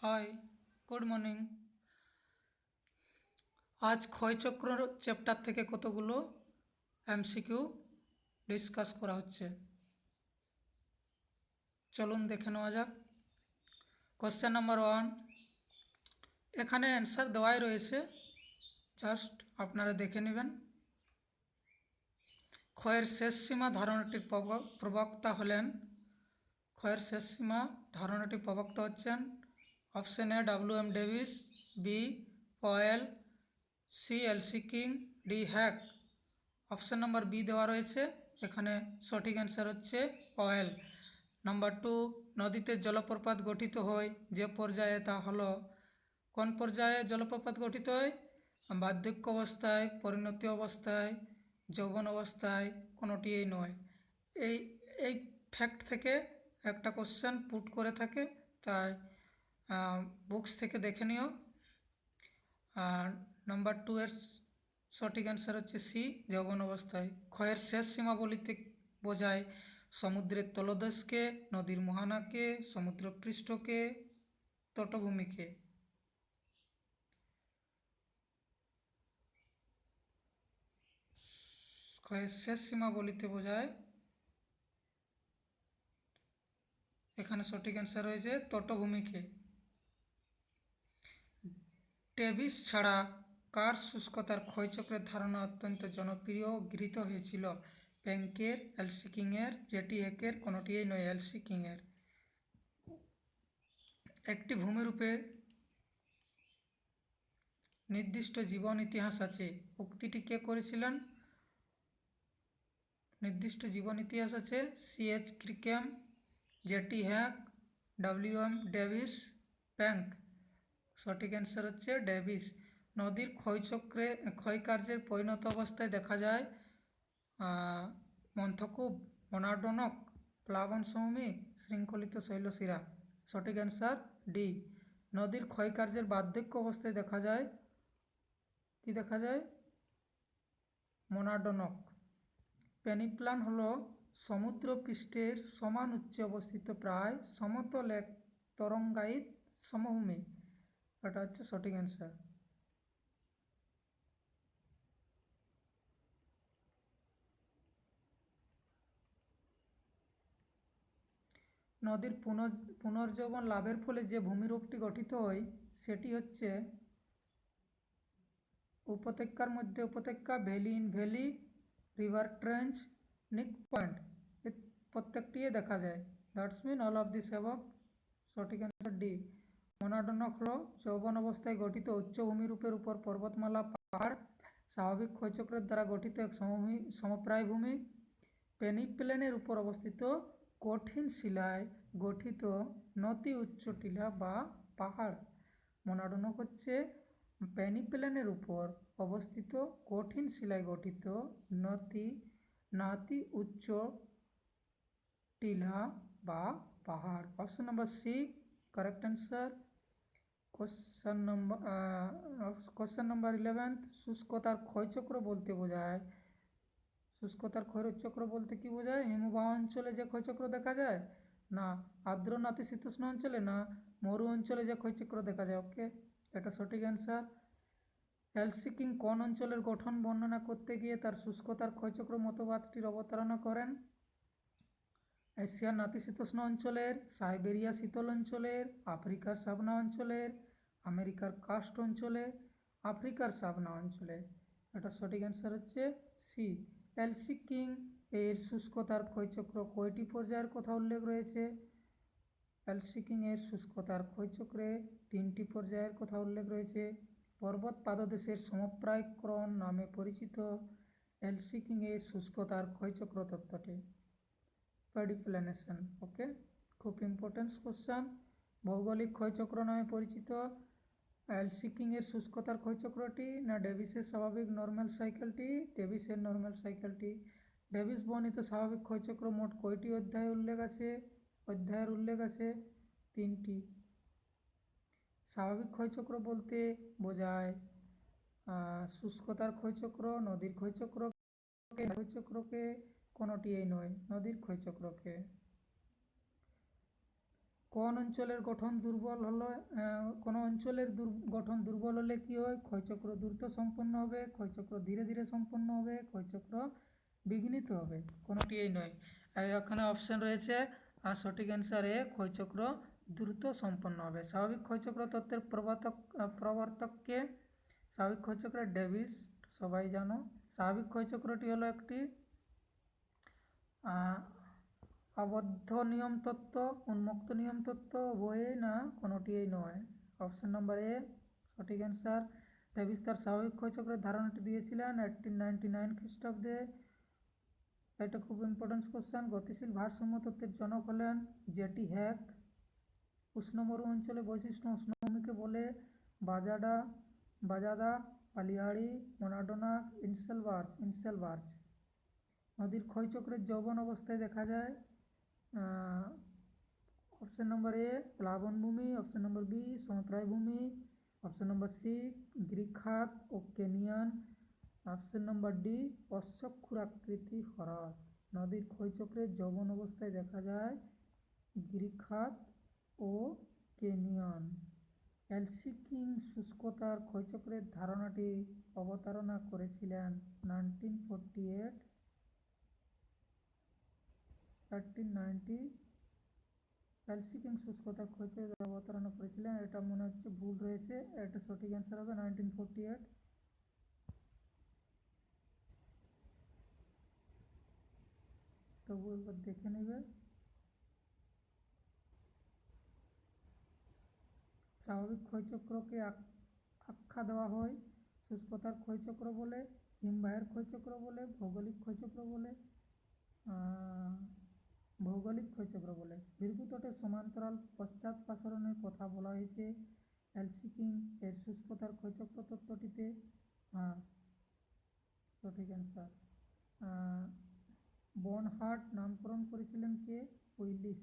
High, good morning. আজ ক্ষয়চক্র chapter থেকে কতগুলো এমসিকিউ ডিসকাস করা হচ্ছে, চলুন দেখে নেওয়া যাক। কোশ্চেন নাম্বার 1, এখানে অ্যান্সার দেওয়াই রয়েছে, জাস্ট আপনারা দেখে নেবেন। ক্ষয়ের শেষ সীমা ধারণাটির প্রবক্তা হলেন, ক্ষয়ের শেষ সীমা ধারণাটির প্রবক্তা হচ্ছেন option A W M. Davis, B Powell, C L C King, D Hack. Option number B দেওয়া রয়েছে, এখানে সঠিক অ্যান্সার হচ্ছে পয়েল। নাম্বার 2, নদীতে জলপ্রপাত গঠিত হয় যে পর্যায়ে তা হলো, কোন পর্যায়ে জলপ্রপাত গঠিত হয়? বার্ধক্য অবস্থায়, পরিণতি অবস্থায়, যৌবন অবস্থায়, কোনোটিই নয়। এই এই ফ্যাক্ট থেকে একটা কোশ্চেন পুট করে থাকে, তাই বুকস থেকে দেখে নিও। আর নাম্বার 2 এর সঠিক অ্যান্সার হচ্ছে সি, যৌবন অবস্থায়। ক্ষয়ের শেষ সীমা বলিতে বোঝায় সমুদ্রের তলদেশকে, নদীর মোহনাকে, সমুদ্রপৃষ্ঠকে, তটভূমিকে। ক্ষয়ের শেষ সীমা বলিতে বোঝায়, এখানে সঠিক অ্যান্সার হয়েছে তটভূমিকে। ডেভিস ছাড়া কার শুষ্কতার ক্ষয়চক্রের ধারণা অত্যন্ত জনপ্রিয় ও গৃহীত হয়েছিল? প্ল্যাঙ্কের, এলসি কিংয়ের, জেটি হেকের, কোনোটিই নয়, এলসি কিংয়ের। একটি ভূমিরূপে নির্দিষ্ট জীবন ইতিহাস আছে, উক্তিটি কে করেছিলেন? নির্দিষ্ট জীবন ইতিহাস আছে, C H. Crickmay, J T Hack, W M. Davis, Planck. সঠিক অ্যান্সার হচ্ছে ডেভিস। নদীর ক্ষয়কার্যের পরিণত অবস্থায় দেখা যায় মন্থকূপ, মনার্দনক, প্লাবন সমভূমি, শৃঙ্খলিত শৈলশিরা। সঠিক অ্যান্সার ডি। নদীর ক্ষয়কার্যের বার্ধক্য অবস্থায় দেখা যায়, কি দেখা যায়? মনার্দনক। পেনিপ্লান হলো সমুদ্রপৃষ্ঠের সমান উচ্চে অবস্থিত প্রায় সমতল এক তরঙ্গায়িত সমভূমি। এটা হচ্ছে সঠিক অ্যান্সার। নদীর পুনর্জীবন লাভের ফলে যে ভূমিরূপটি গঠিত হয় সেটি হচ্ছে উপত্যকার মধ্যে উপত্যকা, valley in valley, river trench, nick point, প্রত্যেকটি দেখা যায়। That's mean all of this above. সঠিক অ্যান্সার ডি। মনাডনক হল যৌবন অবস্থায় গঠিত উচ্চভূমিরূপের উপর পর্বতমালা, পাহাড়, স্বাভাবিক ক্ষয়চক্রের দ্বারা গঠিত এক সমপ্রায় ভূমি। পেনিপ্লেনের উপর অবস্থিত কঠিন শিলায় গঠিত নতি উচ্চ টিলা বা পাহাড়। মনাডনক হচ্ছে পেনিপ্লেনের উপর অবস্থিত কঠিন শিলায় গঠিত নাতি উচ্চ টিলা বা পাহাড়। Option number C correct answer. Question number 11, শুষ্কতার ক্ষয়চক্র বলতে বোঝায়, শুষ্কতার ক্ষয়চক্র বলতে কি বোঝায়? হিমবাহ অঞ্চলে যে ক্ষয়চক্র দেখা যায়, না আর্দ্র নাতিশীতোষ্ণ অঞ্চলে, না মরু অঞ্চলে যে ক্ষয়চক্র দেখা যায়। ওকে, এটা সঠিক অ্যান্সার। এলসি কিং কোন অঞ্চলের গঠন বর্ণনা করতে গিয়ে তার শুষ্কতার ক্ষয়চক্র মতবাদটির অবতারণা করেন? এশিয়ার নাতিশীতোষ্ণ অঞ্চলের, সাইবেরিয়া শীতল অঞ্চলের, আফ্রিকার সাবনা অঞ্চলের, আমেরিকার কাস্ট অঞ্চলে, আফ্রিকার সাবনা অঞ্চলে। এটা সঠিক অ্যান্সার হচ্ছে সি। এলসি কিং এর শুষ্কতার ক্ষয়চক্র কয়টি পর্যায়ের কথা উল্লেখ রয়েছে? এলসি কিং এর শুষ্কতার ক্ষয়চক্রে 3টি পর্যায়ের কথা উল্লেখ রয়েছে। পর্বত পাদদেশের সমপ্রায়করণ নামে পরিচিত এলসি কিং এর শুষ্কতার ক্ষয়চক্র তত্ত্বটি। পেডিপ্লেনেশন। ওকে, খুব ইম্পর্টেন্ট কোশ্চেন। ভৌগোলিক ক্ষয়চক্র নামে পরিচিত এলসি কিং এর শুষ্কতার ক্ষয়চক্রটি, না ডেভিসের স্বাভাবিক নর্মাল সাইকেলটি? ডেভিসের নর্মাল সাইকেলটি। ডেভিস বর্ণিত স্বাভাবিক ক্ষয়চক্র মোট কয়টি অধ্যায়ে উল্লেখ আছে? অধ্যায়ের উল্লেখ আছে 3টি। স্বাভাবিক ক্ষয়চক্র বলতে বোঝায় শুষ্কতার ক্ষয়চক্র, নদীর ক্ষয়চক্রকে, কোনোটিই নয়, নদীর ক্ষয়চক্রকে। কোন অঞ্চলের গঠন দুর্বল হলে কোনো অঞ্চলের গঠন দুর্বল হলে কি হয়? ক্ষয়চক্র দ্রুত সম্পন্ন হবে, ক্ষয়চক্র ধীরে ধীরে সম্পন্ন হবে, ক্ষয়চক্র বিঘ্নিত হবে। কোনোটি এই নয়। এখানে অপশান রয়েছে আর সঠিক অ্যান্সার এ, ক্ষয়চক্র দ্রুত সম্পন্ন হবে। স্বাভাবিক ক্ষয়চক্র তত্ত্বের প্রবর্তককে? স্বাভাবিক ক্ষয়চক্রের ডেভিস, সবাই জানো। স্বাভাবিক ক্ষয়চক্রটি হলো একটি আবদ্ধ নিয়ম তত্ত্ব, উন্মুক্ত নিয়ম তত্ত্ব, উভয়ই না, কোনোটিই নয়। অপশন নম্বর এ সঠিক অ্যান্সার। ডেভিস তার স্বাভাবিক ক্ষয়চক্রের ধারণাটি দিয়েছিলেন 1899 খ্রিস্টাব্দে। এটা খুব ইম্পর্টেন্ট কোশ্চেন। গতিশীল ভারসাম্য তত্ত্বের জনক হলেন জেটি হ্যাক। উষ্ণমরু অঞ্চলে বৈশিষ্ট্য উষ্ণভূমিকে বলে? বাজাদা, পালিহাড়ি, মোনাডোনা, ইনসেলবার্চ। নদীর ক্ষয়চক্রের যৌবন অবস্থায় দেখা যায়? অপশন নম্বর এ প্লাবনভূমি, অপশন নম্বর বি সমপ্রায় ভূমি, অপশন নম্বর সি গিরিখাত ও কেনিয়ান, অপশন নম্বর ডি অশ্বক্ষুরাকৃতি হ্রদ। নদীর ক্ষয়চক্রের যৌবন অবস্থায় দেখা যায় গিরিখাত ও কেনিয়ান। এলসিকিং শুষ্কতার ক্ষয়চক্রের ধারণাটি অবতারণা করেছিলেন 1890। এলসিকিং শুষ্কতার ক্ষয়চক্রের অবতারণা করেছিলেন, এটা মনে হচ্ছে ভুল রয়েছে, এটা সঠিক অ্যান্সার হবে 1948। তবু একবার দেখে নেবে। স্বাভাবিক ক্ষয়চক্রকে আখ্যা দেওয়া হয় শুষ্কতার ক্ষয়চক্র বলে, হিমবাহের ক্ষয়চক্র বলে, ভৌগোলিক ক্ষয়চক্র বলে, ভৌগোলিক ক্ষয়চক্র বলে। ভৃগুতটের সমান্তরাল পশ্চাৎপাষাণের কথা বলা হয়েছে এলসিকিং এর শুষ্কতার ক্ষয়চক্র তত্ত্বটিতে। সঠিক অ্যান্সার। বনহার্ট নামকরণ করেছিলেন কে? উইলিস।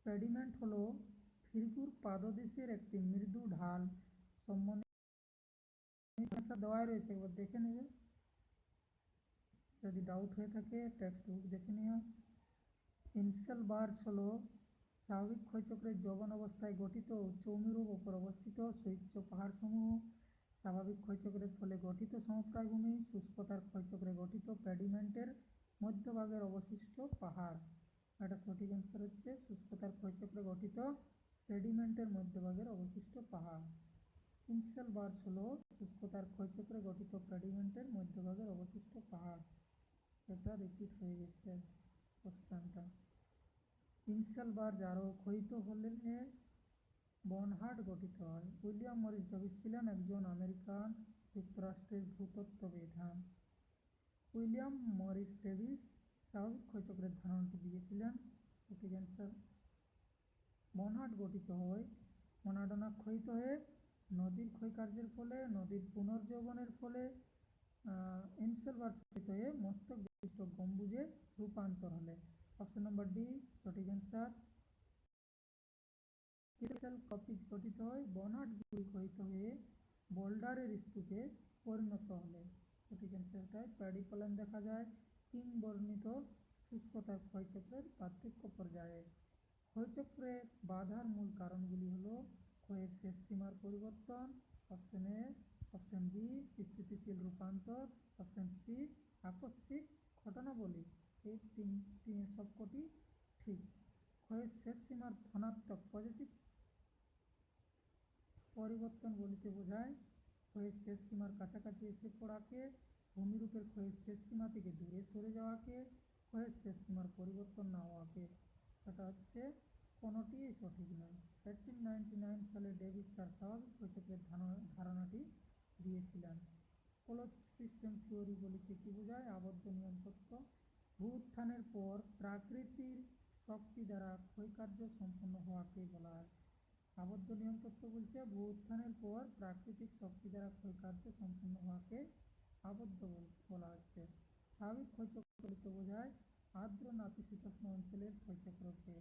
পেডিমেন্ট হলো ভৃগুর পাদদেশের একটি মৃদু ঢাল। সম্মানিত দেওয়াই রয়েছে, একবার দেখে নেবে যদি ডাউট হয়ে থাকে, টেক্সট বুক দেখে নিও। ইনসেলবার্চ হলো স্বাভাবিক ক্ষয়চক্রের যৌবন অবস্থায় গঠিত উচ্চভূমিরূপ ওপর অবস্থিত সুউচ্চ পাহাড়সমূহ। স্বাভাবিক ক্ষয়চক্রের ফলে গঠিত সমপ্রায় ভূমি। শুষ্কতার ক্ষয়চক্রে গঠিত পেডিমেন্টের মধ্যভাগের অবশিষ্ট পাহাড়। এটা সঠিক অ্যান্সার হচ্ছে শুষ্কতার ক্ষয়চক্রে গঠিত পেডিমেন্টের মধ্যভাগের অবশিষ্ট পাহাড়। ইনসেলবার্চ হলো শুষ্কতার ক্ষয়চক্রে গঠিত পেডিমেন্টের মধ্যভাগের অবশিষ্ট পাহাড়। এটা রিপিট হয়ে গেছে কোশ্চেনটা। ইনসেলবার্চ আরও ক্ষয়িত হলে বনহার্ট গঠিত হয়। উইলিয়াম মরিস ডেভিস ছিলেন একজন আমেরিকান যুক্তরাষ্ট্রের ভূতত্ত্ববিদ। উইলিয়াম মরিস ডেভিস স্বাভাবিক ক্ষয়চক্রের ধারণাটি দিয়েছিলেন। সঠিক অ্যান্সার। বনহার্ট গঠিত হয় মোনাডোনা ক্ষয়িত হয়ে নদীর ক্ষয়কার্যের ফলে, নদীর পুনর্যৌবনের ফলে। ইনসেলবার্চ ক্ষয়িত হয়ে মস্তক বিশিষ্ট গম্বুজে রূপান্তর হলে। অপশন নম্বর ডি সঠিক অ্যান্সার। কপিজ গঠিত হয় বনহার্ট গুলি ক্ষয়িত হয়ে বোল্ডারের স্তূপে পরিণত হলে। সঠিক অ্যান্সারটাই প্যাডিপলান দেখা যায় কিং বর্ণিত শুষ্কতার ক্ষয়চক্রের পার্থক্য পর্যায়ে। ক্ষয়চক্রে বাধার মূল কারণগুলি হলো ক্ষয়ের শেষ সীমার পরিবর্তন, অপশন এ, অপশন বি স্থিতিশীল রূপান্তর, অপশন সি আকস্মিক ঘটনাবলী। এই তিন সবকটি ঠিক। ক্ষয়ের শেষ সীমার ধনাত্মক পজিটিভ পরিবর্তন বলিতে বোঝায় ক্ষয়ের শেষ সীমার কাছাকাছি এসে পড়াকে, ভূমিরূপের ক্ষয়ের শেষ সীমা থেকে দূরে সরে যাওয়াকে, ক্ষয়ের শেষ সীমার পরিবর্তন না হওয়াকে। সেটা হচ্ছে কোনোটিই সঠিক নয়। 1899 সালে ডেভিস তার স্বাভাবিক ক্ষয়চক্রের ধারণাটি দিয়েছিলেন। ক্লোজ সিস্টেম থিওরি বলিতে কি বোঝায়? আবদ্ধ নিয়ম তত্ত্ব। ভূ উত্থানের পর প্রাকৃতিক শক্তি দ্বারা ক্ষয়কার্য সম্পন্ন হওয়াকে বলা হয়। আবদ্ধ নিয়ম তত্ত্ব বলছে ভূ উত্থানের পর প্রাকৃতিক শক্তি দ্বারা ক্ষয়কার্য সম্পন্ন হওয়াকে আবদ্ধ বলা হচ্ছে। স্বাভাবিক ক্ষয়চক্র বলতে বোঝায় আর্দ্র নাতিশীতোষ্ণ অঞ্চলের ক্ষয়চক্রকে।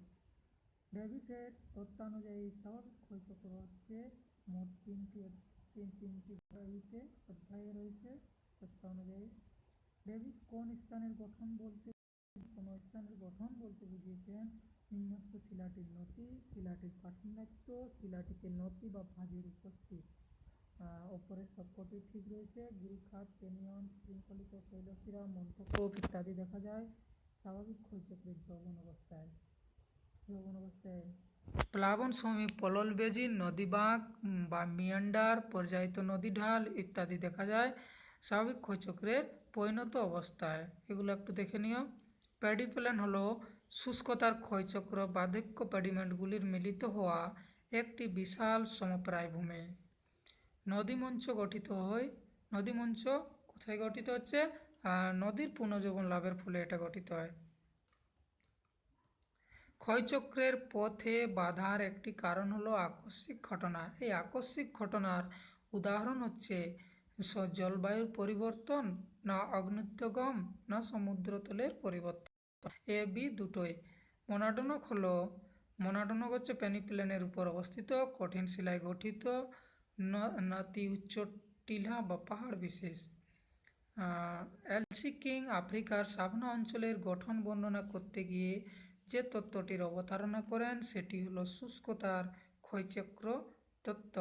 ডেভিসের তত্ত্বানুযায়ী স্বাভাবিক ক্ষয়চক্র হচ্ছে মোট তিনটি অধ্যায়ে রয়েছে। তত্ত্ব অনুযায়ী ডেভিস কোন স্থানের গঠন বলতে বুঝিয়েছেন নিম্নস্থ শিলাটির নতি, শিলাটির কাঠিন্যাত্য, শিলাটিতে নতি বা ভাঁজের উপস্থিত। ওপরের সবকটি ঠিক রয়েছে। গিরিখাত, ক্যানিয়ন, শৃঙ্খলিত শৈলশিরা, মন্থকূপ ইত্যাদি দেখা যায় স্বাভাবিক ক্ষয়চক্রের যৌবন অবস্থায়। প্লাবন সমী পলল বেজি, নদী বাঁক বা মিয়ান্ডার, পর্যায়িত নদী ঢাল ইত্যাদি দেখা যায় স্বাভাবিক ক্ষয়চক্রের পরিণত অবস্থায়। এগুলো একটু দেখে নিও। প্যাডিপ্লেন হলো শুষ্কতার ক্ষয়চক্র বার্ধক্য প্যাডিমেন্টগুলির মিলিত হওয়া একটি বিশাল সমপ্রায় ভূমি। নদীমঞ্চ গঠিত হয়। নদীমঞ্চ কোথায় গঠিত হচ্ছে? নদীর পুনর্জীবন লাভের ফলে এটা গঠিত হয়। ক্ষয়চক্রের পথে বাধার একটি কারণ হলো আকস্মিক ঘটনা। এই আকস্মিক ঘটনার উদাহরণ হচ্ছে জলবায়ুর পরিবর্তন, না অগ্ন্যুৎগম, না সমুদ্রতলের পরিবর্তন। এ বি দুটোই। মোনাডোনক হচ্ছে পেনিপ্লেনের উপর অবস্থিত, কঠিন শিলায় গঠিত, নতি উচ্চ টিলা বা পাহাড় বিশেষ। এলসি কিং আফ্রিকার সাভানা অঞ্চলের গঠন বর্ণনা করতে গিয়ে যে তত্ত্বটির অবতারণা করেন সেটি হলো শুষ্কতার ক্ষয়চক্র তত্ত্ব।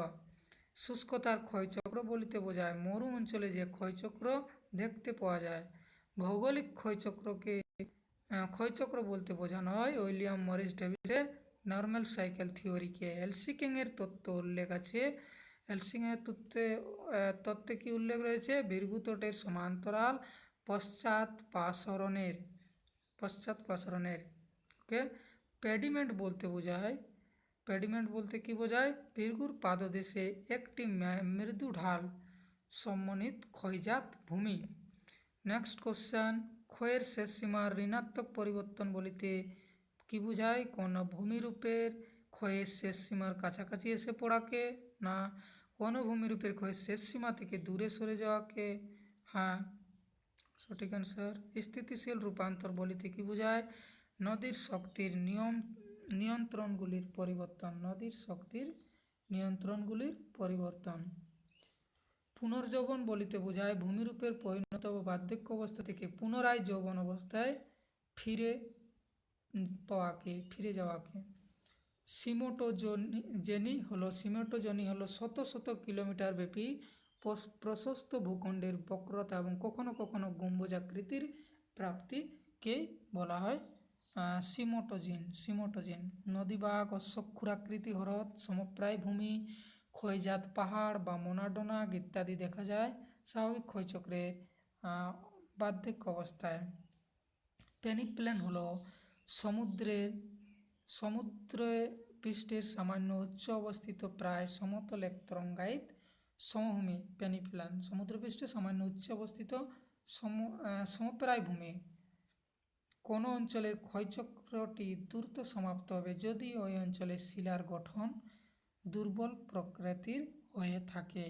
শুষ্কতার ক্ষয়চক্র বলিতে বোঝায় মরু অঞ্চলে যে ক্ষয়চক্র দেখতে পাওয়া যায়। ভৌগোলিক ক্ষয়চক্র বলতে বোঝানো হয় উইলিয়াম মরিস ডেভিসের নর্মাল সাইকেল থিওরিকে। এলসিকিংয়ের তত্ত্ব উল্লেখ আছে। এলসিকিংয়ের তত্ত্বে কি উল্লেখ রয়েছে? ভৃগুতটের সমান্তরাল পশ্চাৎপাসরণের। ওকে। পেডিমেন্ট বলতে কি বোঝায়? ভৃগুর পাদদেশে একটি মৃদু ঢাল সমন্বিত ক্ষয়জাত ভূমি। নেক্সট কোশ্চেন, ক্ষয়ের শেষ সীমার ঋণাত্মক পরিবর্তন বলিতে কি বোঝায়? কোনো ভূমিরূপের ক্ষয়ের শেষ সীমার কাছাকাছি এসে পড়াকে, না কোনো ভূমিরূপের ক্ষয়ের শেষ সীমা থেকে দূরে সরে যাওয়াকে? হ্যাঁ, সঠিক অ্যান্সার। স্থিতিশীল রূপান্তর বলিতে কি বোঝায়? নদীর শক্তির নিয়ন্ত্রণগুলির পরিবর্তন। পুনর্যৌবন বলিতে বোঝায় ভূমিরূপের পরিণত বা বার্ধক্য অবস্থা থেকে পুনরায় যৌবন অবস্থায় ফিরে যাওয়াকে। সিমেটোজেনি হলো শত শত কিলোমিটার ব্যাপী প্রশস্ত ভূখণ্ডের বক্রতা এবং কখনো কখনো গম্বুজাকৃতির প্রাপ্তিকে বলা হয় সিমোটোজেন। নদীবাগ, অশ্বক্ষুরাকৃতি হ্রদ, সমপ্রায় ভূমি, ক্ষয়জাত পাহাড় বা মোনাডোনাক ইত্যাদি দেখা যায় স্বাভাবিক ক্ষয়চক্রের বার্ধক্য অবস্থায়। পেনিপ্লেন হলো সমুদ্র পৃষ্ঠের সামান্য উচ্চ অবস্থিত প্রায় সমতল এক তরঙ্গায়িত সমভূমি। পেনিপ্লেন সমুদ্রপৃষ্ঠে সামান্য উচ্চে অবস্থিত সমপ্রায় ভূমি। কোনো অঞ্চলের ক্ষয়চক্রটি দ্রুত সমাপ্ত হবে যদি ওই অঞ্চলের শিলার গঠন দুর্বল প্রকৃতির হয়ে থাকে।